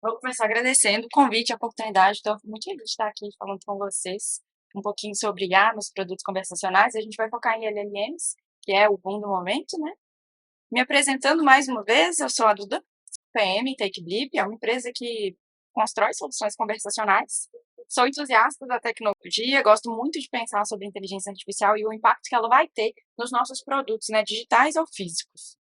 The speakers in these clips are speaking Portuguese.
Vou começar agradecendo o convite, a oportunidade. Estou muito feliz de estar aqui falando com vocês um pouquinho sobre IA nos produtos conversacionais. A gente vai focar em LLMs, que é o boom do momento, né? Me apresentando mais uma vez, eu sou a Duda, PM TakeBlip, é uma empresa que constrói soluções conversacionais. Sou entusiasta da tecnologia, gosto muito de pensar sobre inteligência artificial e o impacto que ela vai ter nos nossos produtos, né, digitais ou físicos.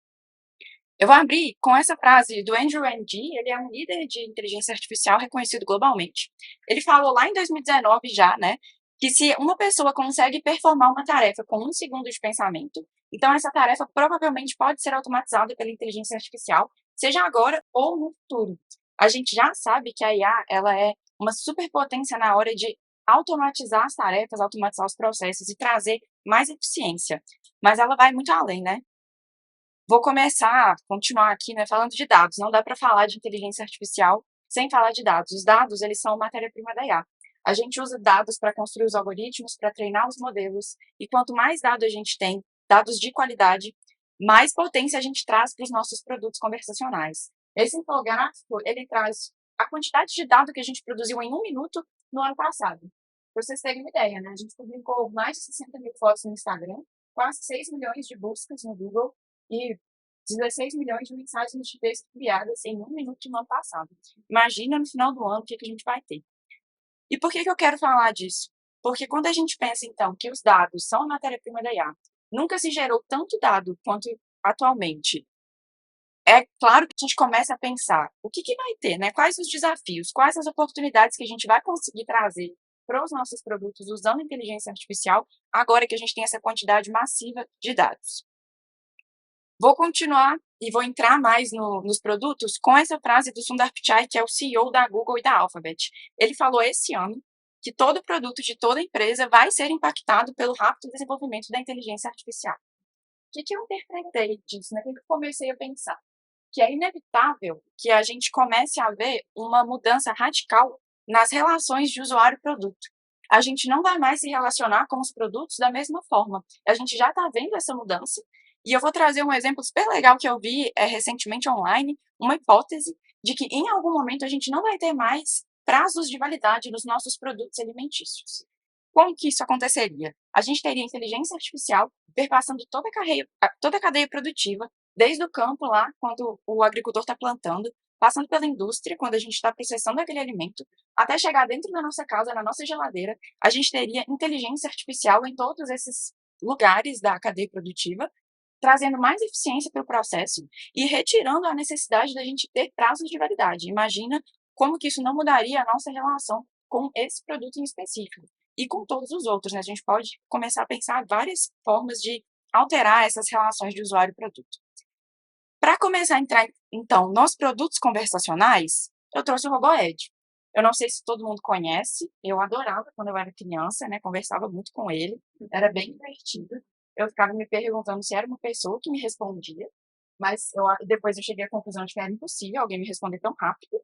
Eu vou abrir com essa frase do Andrew Ng, ele é um líder de inteligência artificial reconhecido globalmente. Ele falou lá em 2019 já, né, que se uma pessoa consegue performar uma tarefa com 1 segundo de pensamento, então essa tarefa provavelmente pode ser automatizada pela inteligência artificial, seja agora ou no futuro. A gente já sabe que a IA, ela é uma superpotência na hora de automatizar as tarefas, automatizar os processos e trazer mais eficiência. Mas ela vai muito além, né? Vou continuar aqui, né, falando de dados. Não dá para falar de inteligência artificial sem falar de dados. Os dados, eles são matéria-prima da IA. A gente usa dados para construir os algoritmos, para treinar os modelos, e quanto mais dados a gente tem, dados de qualidade, mais potência a gente traz para os nossos produtos conversacionais. Esse infográfico, ele traz a quantidade de dados que a gente produziu em 1 minuto no ano passado. Para vocês terem uma ideia, né? A gente publicou mais de 60 mil fotos no Instagram, quase 6 milhões de buscas no Google, e 16 milhões de mensagens de texto enviadas em 1 minuto no ano passado. Imagina no final do ano o que a gente vai ter. E por que eu quero falar disso? Porque quando a gente pensa, então, que os dados são a matéria-prima da IA, nunca se gerou tanto dado quanto atualmente. É claro que a gente começa a pensar o que vai ter, né? Quais os desafios, quais as oportunidades que a gente vai conseguir trazer para os nossos produtos usando inteligência artificial, agora que a gente tem essa quantidade massiva de dados. Vou continuar e vou entrar mais nos produtos com essa frase do Sundar Pichai, que é o CEO da Google e da Alphabet. Ele falou esse ano que todo produto de toda empresa vai ser impactado pelo rápido desenvolvimento da inteligência artificial. O que eu interpretei disso, né? O que eu comecei a pensar? Que é inevitável que a gente comece a ver uma mudança radical nas relações de usuário-produto. A gente não vai mais se relacionar com os produtos da mesma forma. A gente já está vendo essa mudança, e eu vou trazer um exemplo super legal que eu vi recentemente online, uma hipótese de que em algum momento a gente não vai ter mais prazos de validade nos nossos produtos alimentícios. Como que isso aconteceria? A gente teria inteligência artificial perpassando toda a cadeia produtiva, desde o campo lá, quando o agricultor está plantando, passando pela indústria, quando a gente está processando aquele alimento, até chegar dentro da nossa casa, na nossa geladeira, a gente teria inteligência artificial em todos esses lugares da cadeia produtiva, trazendo mais eficiência para o processo e retirando a necessidade da gente ter prazos de validade. Imagina como que isso não mudaria a nossa relação com esse produto em específico e com todos os outros, né? A gente pode começar a pensar várias formas de alterar essas relações de usuário e produto. Para começar a entrar, então, nos produtos conversacionais, eu trouxe o RoboEd. Eu não sei se todo mundo conhece, eu adorava quando eu era criança, né? Conversava muito com ele, era bem divertido. Eu ficava me perguntando se era uma pessoa que me respondia, mas depois eu cheguei à conclusão de que era impossível alguém me responder tão rápido.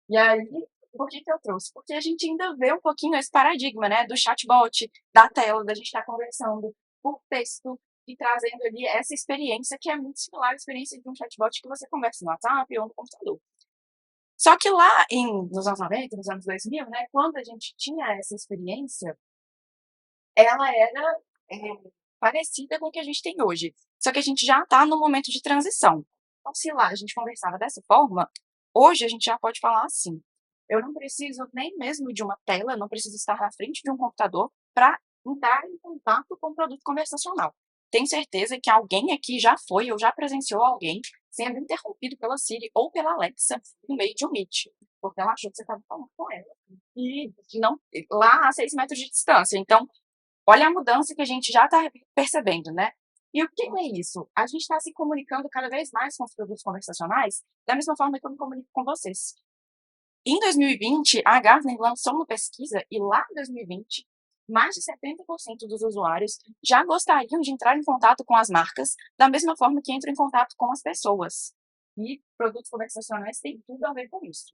E aí, por que eu trouxe? Porque a gente ainda vê um pouquinho esse paradigma, né, do chatbot, da tela, da gente estar conversando por texto e trazendo ali essa experiência que é muito similar à experiência de um chatbot que você conversa no WhatsApp ou no computador. Só que lá nos anos 90, nos anos 2000, né, quando a gente tinha essa experiência, ela era é, parecida com o que a gente tem hoje. Só que a gente já está no momento de transição. Então, se lá a gente conversava dessa forma, hoje a gente já pode falar assim: eu não preciso nem mesmo de uma tela, não preciso estar na frente de um computador para entrar em contato com o produto conversacional. Tenho certeza que alguém aqui já foi ou já presenciou alguém sendo interrompido pela Siri ou pela Alexa no meio de um Meet, porque ela achou que você estava falando com ela. E não, lá a 6 metros de distância. Então, olha a mudança que a gente já está percebendo, né? E o que é isso? A gente está se comunicando cada vez mais com os produtos conversacionais da mesma forma que eu me comunico com vocês. Em 2020, a Gartner lançou uma pesquisa e lá em 2020, mais de 70% dos usuários já gostariam de entrar em contato com as marcas da mesma forma que entram em contato com as pessoas. E produtos conversacionais têm tudo a ver com isso.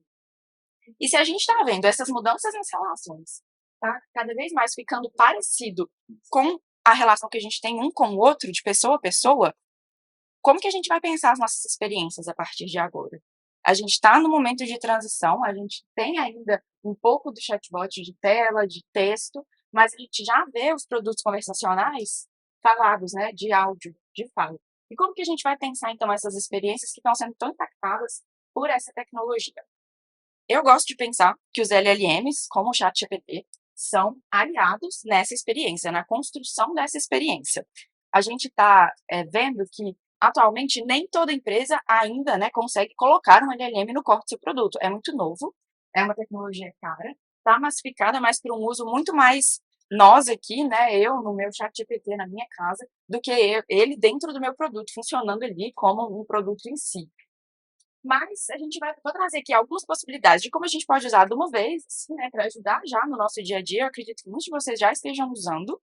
E se a gente está vendo essas mudanças nas relações, tá? Cada vez mais ficando parecido com a relação que a gente tem um com o outro, de pessoa a pessoa, como que a gente vai pensar as nossas experiências a partir de agora? A gente está no momento de transição, a gente tem ainda um pouco do chatbot de tela, de texto, mas a gente já vê os produtos conversacionais falados, né, de áudio, de fala. E como que a gente vai pensar, então, essas experiências que estão sendo tão impactadas por essa tecnologia? Eu gosto de pensar que os LLMs, como o ChatGPT, são aliados nessa experiência, na construção dessa experiência. A gente está vendo que, atualmente, nem toda empresa ainda, né, consegue colocar um LLM no core do seu produto. É muito novo, é uma tecnologia cara, está massificada, mas para um uso muito mais nós aqui, né, eu no meu ChatGPT na minha casa, do que ele dentro do meu produto, funcionando ali como um produto em si. Mas a gente vou trazer aqui algumas possibilidades de como a gente pode usar de uma vez, assim, né, para ajudar já no nosso dia a dia. Eu acredito que muitos de vocês já estejam usando.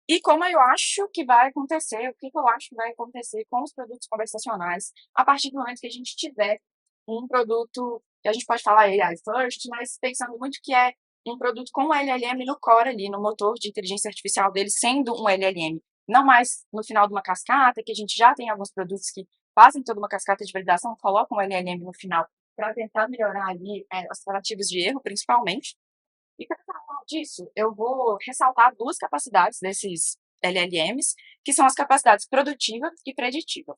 E como eu acho que vai acontecer, o que eu acho que vai acontecer com os produtos conversacionais a partir do momento que a gente tiver um produto, que a gente pode falar AI first, mas pensando muito que é um produto com um LLM no core ali, no motor de inteligência artificial dele, sendo um LLM. Não mais no final de uma cascata, que a gente já tem alguns produtos que fazem toda uma cascata de validação, colocam um LLM no final para tentar melhorar ali as tratativas de erro, principalmente. E para falar disso, eu vou ressaltar duas capacidades desses LLMs, que são as capacidades produtiva e preditiva. O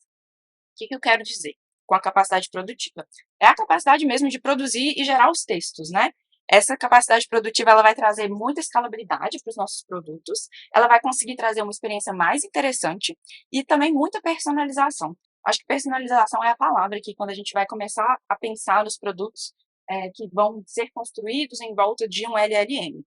que eu quero dizer com a capacidade produtiva? É a capacidade mesmo de produzir e gerar os textos, né? Essa capacidade produtiva ela vai trazer muita escalabilidade para os nossos produtos, ela vai conseguir trazer uma experiência mais interessante e também muita personalização. Acho que personalização é a palavra aqui quando a gente vai começar a pensar nos produtos que vão ser construídos em volta de um LLM.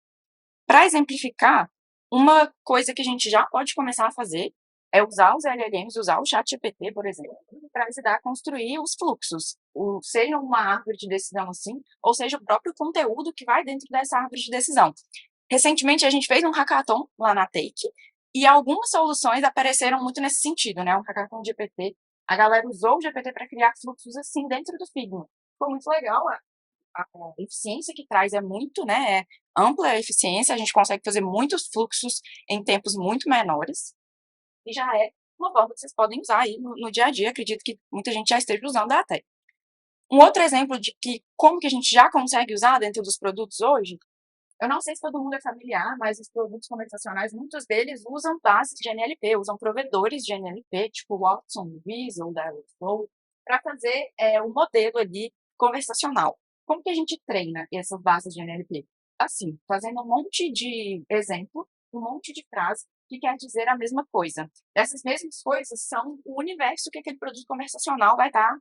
Para exemplificar, uma coisa que a gente já pode começar a fazer é usar os LLMs, usar o ChatGPT, por exemplo, para ajudar a construir os fluxos, seja uma árvore de decisão assim, ou seja o próprio conteúdo que vai dentro dessa árvore de decisão. Recentemente a gente fez um hackathon lá na Take e algumas soluções apareceram muito nesse sentido, né? Um hackathon de GPT. A galera usou o GPT para criar fluxos assim dentro do Figma. Foi muito legal, a eficiência que traz é muito, né, é ampla a eficiência, a gente consegue fazer muitos fluxos em tempos muito menores, e já é uma forma que vocês podem usar aí no dia a dia, acredito que muita gente já esteja usando até. Um outro exemplo de que como que a gente já consegue usar dentro dos produtos hoje, eu não sei se todo mundo é familiar, mas os produtos conversacionais, muitos deles usam bases de NLP, usam provedores de NLP, tipo Watson, Weasel, Dialogflow, para fazer o modelo ali conversacional. Como que a gente treina essas bases de NLP? Assim, fazendo um monte de exemplo, um monte de frase que quer dizer a mesma coisa. Essas mesmas coisas são o universo que aquele produto conversacional vai estar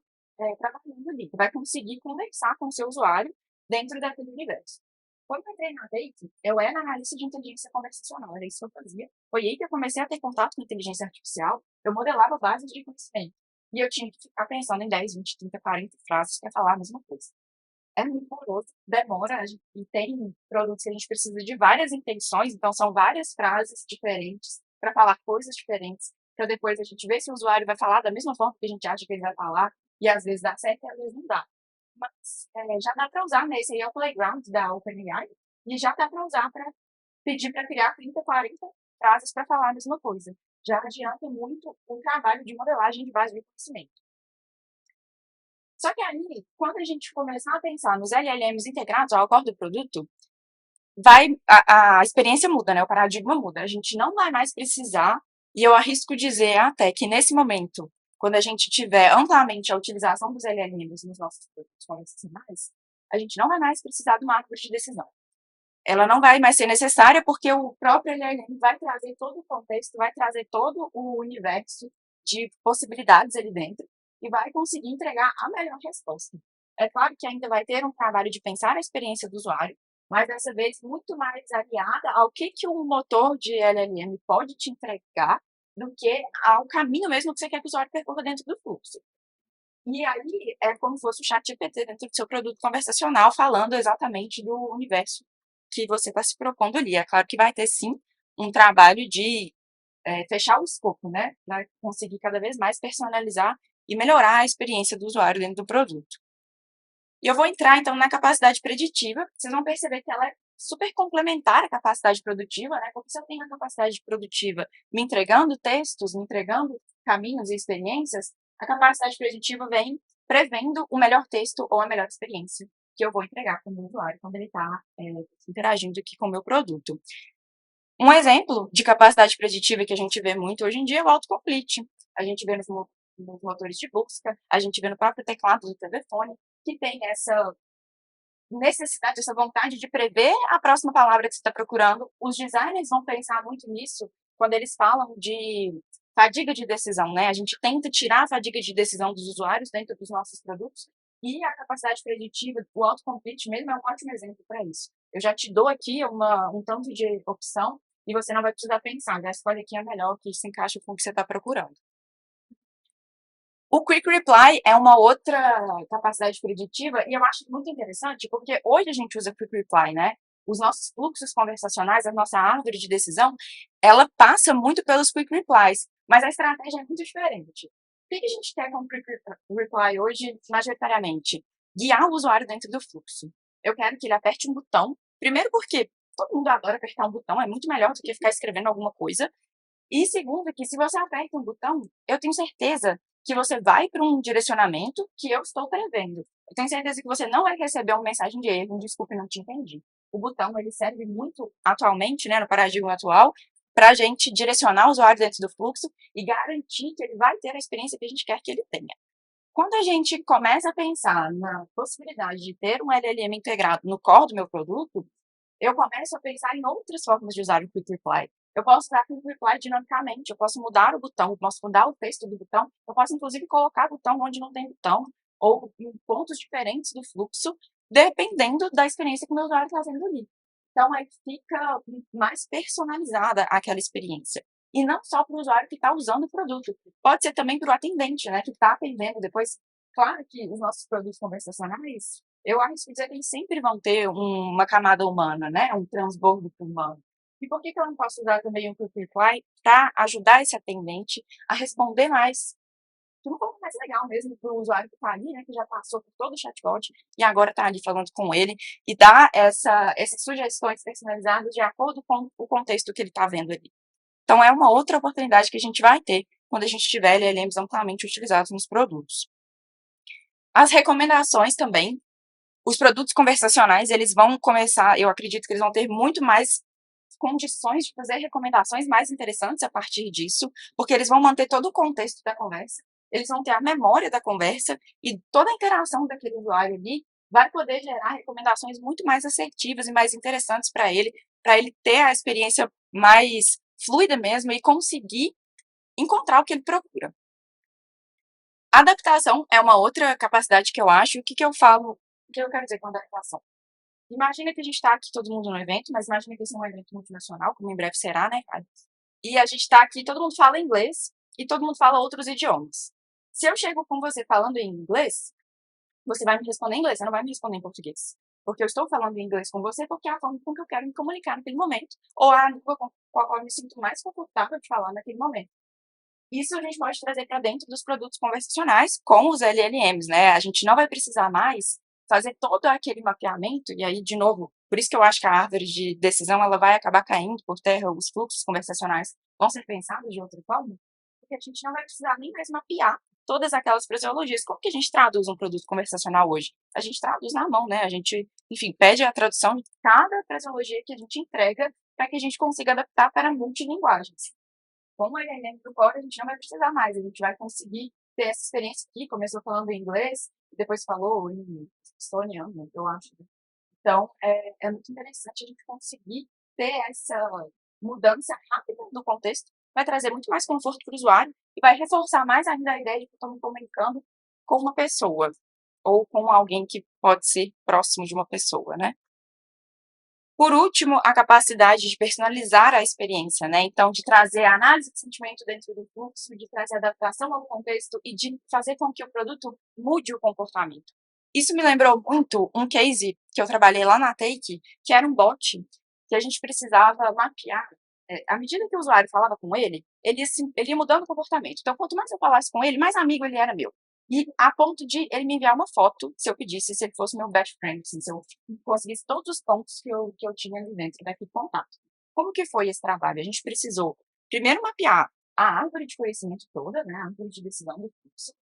trabalhando ali, vai conseguir conversar com o seu usuário dentro daquele universo. Quando eu entrei na Date, eu era analista de inteligência conversacional, era isso que eu fazia. Foi aí que eu comecei a ter contato com inteligência artificial. Eu modelava bases de conhecimento. E eu tinha que ficar pensando em 10, 20, 30, 40 frases para falar a mesma coisa. É muito moroso, demora, e tem produtos que a gente precisa de várias intenções, então são várias frases diferentes para falar coisas diferentes, para depois a gente ver se o usuário vai falar da mesma forma que a gente acha que ele vai falar, e às vezes dá certo e às vezes não dá. Mas já dá para usar, né? Esse aí é o Playground da OpenAI, e já dá para usar para pedir para criar 30, 40 frases para falar a mesma coisa. Já adianta muito o trabalho de modelagem de base de conhecimento. Só que aí, quando a gente começar a pensar nos LLMs integrados ao core do produto, a experiência muda, né? O paradigma muda. A gente não vai mais precisar, e eu arrisco dizer até que nesse momento, quando a gente tiver amplamente a utilização dos LLMs nos nossos produtos convencionais, a gente não vai mais precisar de uma árvore de decisão. Ela não vai mais ser necessária porque o próprio LLM vai trazer todo o contexto, vai trazer todo o universo de possibilidades ali dentro e vai conseguir entregar a melhor resposta. É claro que ainda vai ter um trabalho de pensar a experiência do usuário, mas dessa vez muito mais aliada ao que um motor de LLM pode te entregar do que ao caminho mesmo que você quer que o usuário percorra dentro do fluxo. E aí é como se fosse o chat GPT dentro do seu produto conversacional, falando exatamente do universo que você está se propondo ali. É claro que vai ter, sim, um trabalho de fechar o escopo, né? Para conseguir cada vez mais personalizar e melhorar a experiência do usuário dentro do produto. E eu vou entrar, então, na capacidade preditiva. Vocês vão perceber que ela é super complementar à capacidade produtiva, né? Porque se eu tenho a capacidade produtiva me entregando textos, me entregando caminhos e experiências, a capacidade preditiva vem prevendo o melhor texto ou a melhor experiência que eu vou entregar para o meu usuário quando ele está interagindo aqui com o meu produto. Um exemplo de capacidade preditiva que a gente vê muito hoje em dia é o autocomplete. A gente vê nos motores de busca, a gente vê no próprio teclado do telefone, que tem essa necessidade, essa vontade de prever a próxima palavra que você está procurando. Os designers vão pensar muito nisso quando eles falam de fadiga de decisão, né? A gente tenta tirar a fadiga de decisão dos usuários dentro dos nossos produtos e a capacidade preditiva, o autocomplete mesmo é um ótimo exemplo para isso. Eu já te dou aqui um tanto de opção e você não vai precisar pensar, já escolhe aqui a melhor que se encaixa com o que você está procurando. O Quick Reply é uma outra capacidade preditiva e eu acho muito interessante porque hoje a gente usa Quick Reply, né? Os nossos fluxos conversacionais, a nossa árvore de decisão, ela passa muito pelos Quick Replies, mas a estratégia é muito diferente. O que a gente quer com o Quick Reply hoje, majoritariamente? Guiar o usuário dentro do fluxo. Eu quero que ele aperte um botão, primeiro porque todo mundo adora apertar um botão, é muito melhor do que ficar escrevendo alguma coisa. E segundo, que se você aperta um botão, eu tenho certeza que você vai para um direcionamento que eu estou prevendo. Eu tenho certeza que você não vai receber uma mensagem de erro, desculpe, não te entendi. O botão, ele serve muito atualmente, né, no paradigma atual, para a gente direcionar o usuário dentro do fluxo e garantir que ele vai ter a experiência que a gente quer que ele tenha. Quando a gente começa a pensar na possibilidade de ter um LLM integrado no core do meu produto, eu começo a pensar em outras formas de usar o Quick Reply. Eu posso usar o Quick Reply dinamicamente, eu posso mudar o botão, eu posso mudar o texto do botão, eu posso inclusive colocar botão onde não tem botão, ou em pontos diferentes do fluxo, dependendo da experiência que o meu usuário está fazendo ali. Então, aí fica mais personalizada aquela experiência. E não só para o usuário que está usando o produto, pode ser também para o atendente, né, que está atendendo depois. Claro que os nossos produtos conversacionais, eu arrisco dizer que eles sempre vão ter uma camada humana, né? Um transbordo humano. E por que eu não posso usar também o Quick Reply para ajudar esse atendente a responder mais, de uma forma mais legal mesmo para o usuário que está ali, né? Que já passou por todo o chatbot e agora está ali falando com ele e dá essas sugestões personalizadas de acordo com o contexto que ele está vendo ali. Então, é uma outra oportunidade que a gente vai ter quando a gente tiver LLMs amplamente utilizados nos produtos. As recomendações também. Os produtos conversacionais, eles vão começar, eu acredito que eles vão ter muito mais condições de fazer recomendações mais interessantes a partir disso, porque eles vão manter todo o contexto da conversa, eles vão ter a memória da conversa e toda a interação daquele usuário ali vai poder gerar recomendações muito mais assertivas e mais interessantes para ele ter a experiência mais fluida mesmo e conseguir encontrar o que ele procura. Adaptação é uma outra capacidade que eu acho. O que eu falo, o que eu quero dizer com adaptação? Imagina que a gente está aqui todo mundo no evento, mas imagina que esse é um evento multinacional, como em breve será, né, cara? E a gente está aqui, todo mundo fala inglês e todo mundo fala outros idiomas. Se eu chego com você falando em inglês, você vai me responder em inglês, você não vai me responder em português. Porque eu estou falando em inglês com você porque é a forma com que eu quero me comunicar naquele momento, ou a língua com a qual eu me sinto mais confortável de falar naquele momento. Isso a gente pode trazer para dentro dos produtos conversacionais com os LLMs, né? A gente não vai precisar mais fazer todo aquele mapeamento, e aí, de novo, por isso que eu acho que a árvore de decisão ela vai acabar caindo por terra, os fluxos conversacionais vão ser pensados de outra forma, porque a gente não vai precisar nem mais mapear todas aquelas fraseologias. Como que a gente traduz um produto conversacional hoje? A gente traduz na mão, né? A gente, enfim, pede a tradução de cada fraseologia que a gente entrega para que a gente consiga adaptar para multilinguagens. Com o LLM do Core, a gente não vai precisar mais, a gente vai conseguir ter essa experiência aqui. Começou falando em inglês, depois falou em estoniano, eu acho. Então, é muito interessante a gente conseguir ter essa mudança rápida do contexto, vai trazer muito mais conforto para o usuário e vai reforçar mais ainda a ideia de que eu estou me comunicando com uma pessoa ou com alguém que pode ser próximo de uma pessoa, né? Por último, a capacidade de personalizar a experiência, né? Então, de trazer a análise de sentimento dentro do fluxo, de trazer adaptação ao contexto e de fazer com que o produto mude o comportamento. Isso me lembrou muito um case que eu trabalhei lá na Take, que era um bot que a gente precisava mapear. À medida que o usuário falava com ele ia mudando o comportamento. Então, quanto mais eu falasse com ele, mais amigo ele era meu. E a ponto de ele me enviar uma foto, se eu pedisse, se ele fosse meu best friend, assim, se eu conseguisse todos os pontos que eu tinha ali dentro daquele contato. Como que foi esse trabalho? A gente precisou, primeiro, mapear a árvore de conhecimento toda, né, a árvore de decisão do fluxo.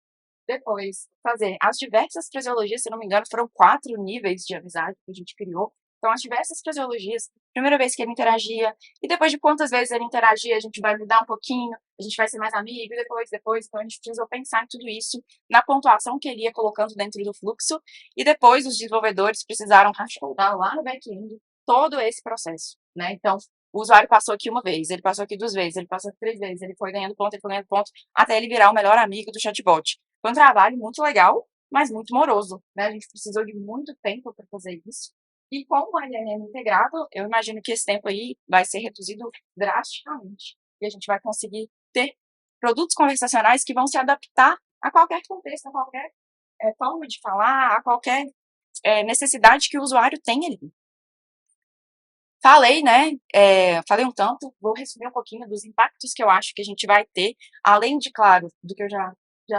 Depois, fazer as diversas fraseologias, se não me engano, foram 4 níveis de amizade que a gente criou. Então, as diversas fraseologias, primeira vez que ele interagia, e depois de quantas vezes ele interagia, a gente vai mudar um pouquinho, a gente vai ser mais amigo, depois. Então, a gente precisou pensar em tudo isso, na pontuação que ele ia colocando dentro do fluxo, e depois os desenvolvedores precisaram hashcodar lá no back-end todo esse processo, né? Então, o usuário passou aqui uma vez, ele passou aqui 2 vezes, ele passou aqui 3 vezes, ele foi ganhando ponto, ele foi ganhando ponto, até ele virar o melhor amigo do chatbot. Foi um trabalho muito legal, mas muito moroso, né? A gente precisou de muito tempo para fazer isso. E com o LLM integrado, eu imagino que esse tempo aí vai ser reduzido drasticamente. E a gente vai conseguir ter produtos conversacionais que vão se adaptar a qualquer contexto, a qualquer forma de falar, a qualquer necessidade que o usuário tem ali. Falei, né? Falei um tanto, vou resumir um pouquinho dos impactos que eu acho que a gente vai ter, além de, claro, do que eu já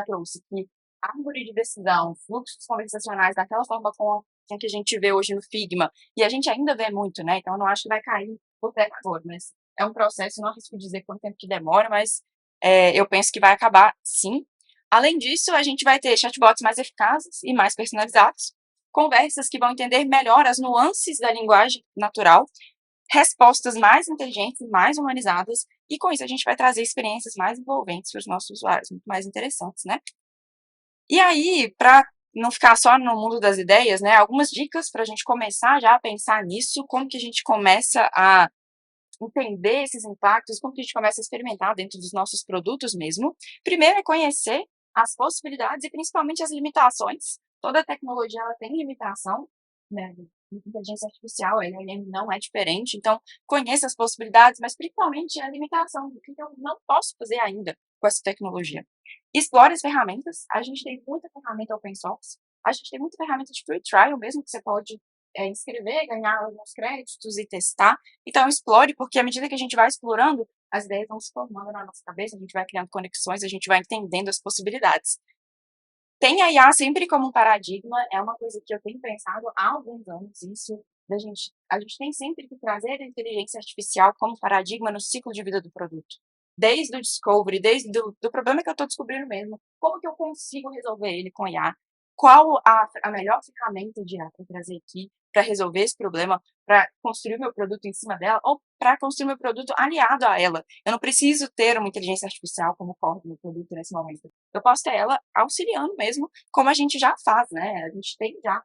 trouxe, que árvore de decisão, fluxos conversacionais, daquela forma com que a gente vê hoje no Figma, e a gente ainda vê muito, né? Então, eu não acho que vai cair por terra agora, mas é um processo, não arrisco dizer quanto tempo que demora, mas eu penso que vai acabar sim. Além disso, a gente vai ter chatbots mais eficazes e mais personalizados, conversas que vão entender melhor as nuances da linguagem natural, respostas mais inteligentes e mais humanizadas, e com isso a gente vai trazer experiências mais envolventes para os nossos usuários, muito mais interessantes, né? E aí, para não ficar só no mundo das ideias, né, algumas dicas para a gente começar já a pensar nisso, como que a gente começa a entender esses impactos, como que a gente começa a experimentar dentro dos nossos produtos mesmo. Primeiro é conhecer as possibilidades e principalmente as limitações. Toda tecnologia ela tem limitação, né? Inteligência artificial, a LLM não é diferente, então conheça as possibilidades, mas principalmente a limitação, do que eu não posso fazer ainda com essa tecnologia. Explore as ferramentas, a gente tem muita ferramenta open source, a gente tem muita ferramenta de free trial mesmo, que você pode inscrever, ganhar alguns créditos e testar. Então, explore, porque à medida que a gente vai explorando, as ideias vão se formando na nossa cabeça, a gente vai criando conexões, a gente vai entendendo as possibilidades. Tem a IA sempre como um paradigma, é uma coisa que eu tenho pensado há alguns anos, isso a gente tem sempre que trazer a inteligência artificial como paradigma no ciclo de vida do produto. Desde o discovery, desde do problema que eu estou descobrindo mesmo, como que eu consigo resolver ele com IA, qual a melhor ferramenta de IA para trazer aqui, para resolver esse problema, para construir meu produto em cima dela, ou para construir meu produto aliado a ela. Eu não preciso ter uma inteligência artificial como core do meu produto nesse momento. Eu posso ter ela auxiliando mesmo, como a gente já faz, né? A gente tem já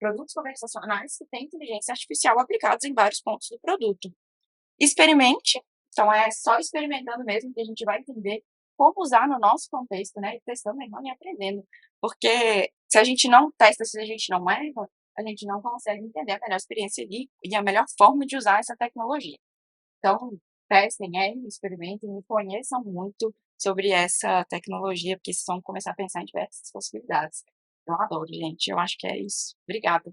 produtos conversacionais que têm inteligência artificial aplicados em vários pontos do produto. Experimente, então é só experimentando mesmo que a gente vai entender como usar no nosso contexto, né? E testando, errando e aprendendo. Porque se a gente não testa, se a gente não erra, a gente não consegue entender a melhor experiência ali e a melhor forma de usar essa tecnologia. Então, testem, errem, experimentem e conheçam muito sobre essa tecnologia, porque vocês vão começar a pensar em diversas possibilidades. Eu adoro, gente. Eu acho que é isso. Obrigada.